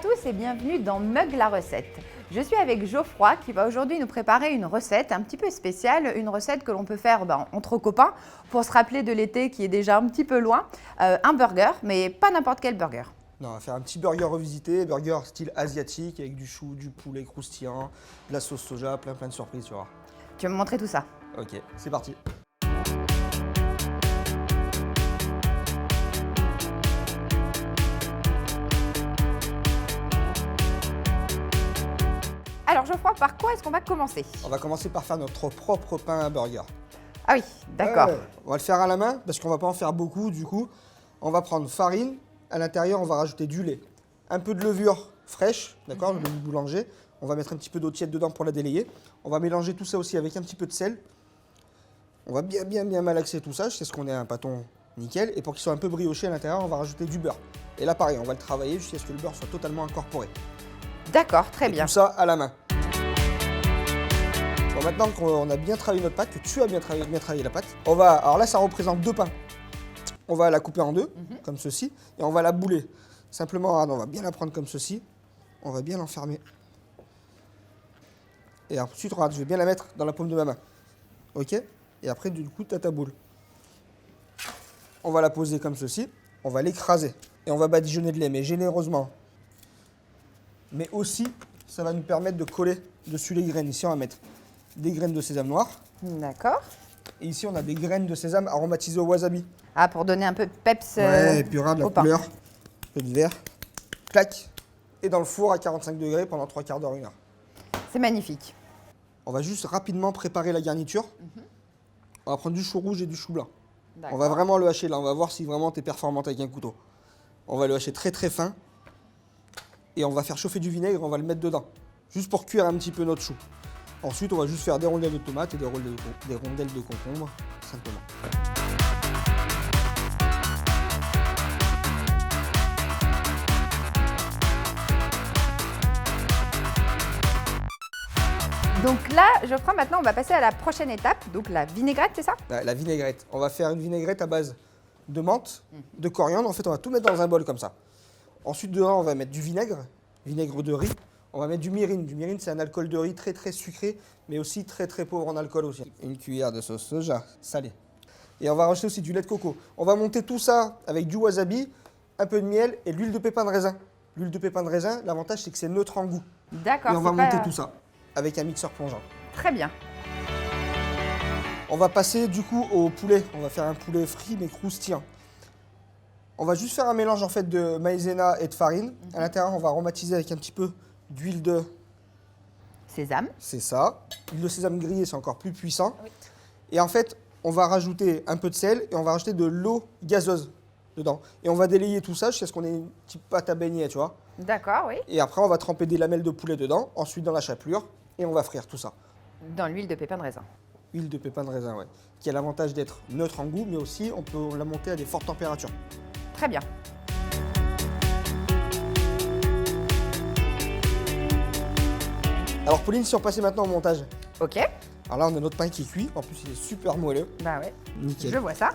tous et bienvenue dans Mug la recette. Je suis avec Geoffroy qui va aujourd'hui nous préparer une recette un petit peu spéciale, une recette que l'on peut faire entre copains pour se rappeler de l'été qui est déjà un petit peu loin. Un burger, mais pas n'importe quel burger. Non, on va faire un petit burger revisité, burger style asiatique avec du chou, du poulet croustillant, de la sauce soja, plein de surprises, tu vois. Tu vas me montrer tout ça. Ok, c'est parti. Alors Geoffroy, par quoi est-ce qu'on va commencer? On va commencer par faire notre propre pain à burger. Ah oui, d'accord. On va le faire à la main parce qu'on va pas en faire beaucoup du coup. On va prendre farine, à l'intérieur on va rajouter du lait, un peu de levure fraîche, d'accord, le boulanger. On va mettre un petit peu d'eau tiède dedans pour la délayer. On va mélanger tout ça aussi avec un petit peu de sel. On va bien malaxer tout ça jusqu'à ce qu'on ait un pâton nickel. Et pour qu'il soit un peu brioché à l'intérieur, on va rajouter du beurre. Et là pareil, on va le travailler jusqu'à ce que le beurre soit totalement incorporé. D'accord, très bien. Tout ça à la main. Bon, maintenant qu'on a bien travaillé notre pâte, que tu as bien travaillé la pâte, alors là ça représente deux pains. On va la couper en deux, comme ceci, et on va la bouler. Simplement, on va bien la prendre comme ceci. On va bien l'enfermer. Et ensuite, regarde, je vais bien la mettre dans la paume de ma main. Ok? Et après, du coup, tu as ta boule. On va la poser comme ceci. On va l'écraser. Et on va badigeonner de lait, mais généreusement. Mais aussi, ça va nous permettre de coller dessus les graines. Ici, on va mettre des graines de sésame noir. D'accord. Et ici, on a des graines de sésame aromatisées au wasabi. Ah, pour donner un peu de peps ouais, et puis regarde la au pain. couleur. Un peu de vert. Clac. Et dans le four à 45 degrés pendant 3 quarts d'heure, 1 heure. C'est magnifique. On va juste rapidement préparer la garniture. On va prendre du chou rouge et du chou blanc. On va vraiment le hacher là. On va voir si vraiment tu es performante avec un couteau. On va le hacher très fin. Et on va faire chauffer du vinaigre, on va le mettre dedans. Juste pour cuire un petit peu notre chou. Ensuite, on va juste faire des rondelles de tomates et des rondelles de concombre, simplement. Donc là, Geoffroy, maintenant on va passer à la prochaine étape, donc la vinaigrette, c'est ça? La vinaigrette. On va faire une vinaigrette à base de menthe, de coriandre. En fait, on va tout mettre dans un bol comme ça. Ensuite, dedans, on va mettre du vinaigre de riz. On va mettre du mirin. Du mirin, c'est un alcool de riz très sucré, mais aussi très pauvre en alcool aussi. Une cuillère de sauce soja salée. Et on va rajouter aussi du lait de coco. On va monter tout ça avec du wasabi, un peu de miel et l'huile de pépin de raisin. L'huile de pépin de raisin, l'avantage, c'est que c'est neutre en goût. D'accord. Et on va monter tout ça avec un mixeur plongeant. Très bien. On va passer du coup au poulet. On va faire un poulet frit mais croustillant. On va juste faire un mélange en fait de maïzena et de farine. À l'intérieur, on va aromatiser avec un petit peu d'huile de sésame. C'est ça. L'huile de sésame grillée, c'est encore plus puissant. Oui. Et en fait, on va rajouter un peu de sel et on va rajouter de l'eau gazeuse dedans. Et on va délayer tout ça jusqu'à ce qu'on ait une petite pâte à beignet, tu vois. D'accord, oui. Et après, on va tremper des lamelles de poulet dedans, ensuite dans la chapelure et on va frire tout ça. Dans l'huile de pépin de raisin. Huile de pépin de raisin, ouais. Qui a l'avantage d'être neutre en goût, mais aussi on peut la monter à des fortes températures. Très bien. Alors Pauline, si on passait maintenant au montage. Ok. Alors là, on a notre pain qui est cuit. En plus, il est super moelleux. Bah ouais. Nickel. Je vois ça.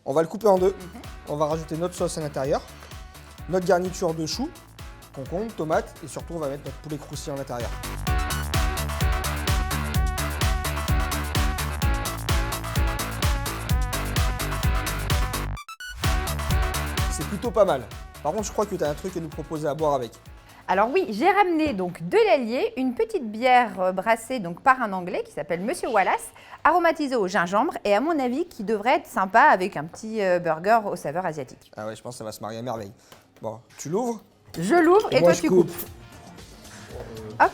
On va le couper en deux. On va rajouter notre sauce à l'intérieur. Notre garniture de choux, concombre, tomates. Et surtout, on va mettre notre poulet croustillant à l'intérieur. C'est plutôt pas mal. Par contre, je crois que tu as un truc à nous proposer à boire avec. Alors oui, j'ai ramené donc de l'Allier, une petite bière brassée donc par un Anglais qui s'appelle Monsieur Wallace, aromatisée au gingembre et à mon avis qui devrait être sympa avec un petit burger aux saveurs asiatiques. Ah ouais, je pense que ça va se marier à merveille. Bon, tu l'ouvres? Je l'ouvre et moi, toi tu coupes. Hop,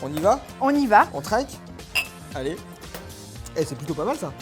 On y va? on y va. On trinque? Allez. Eh, c'est plutôt pas mal ça.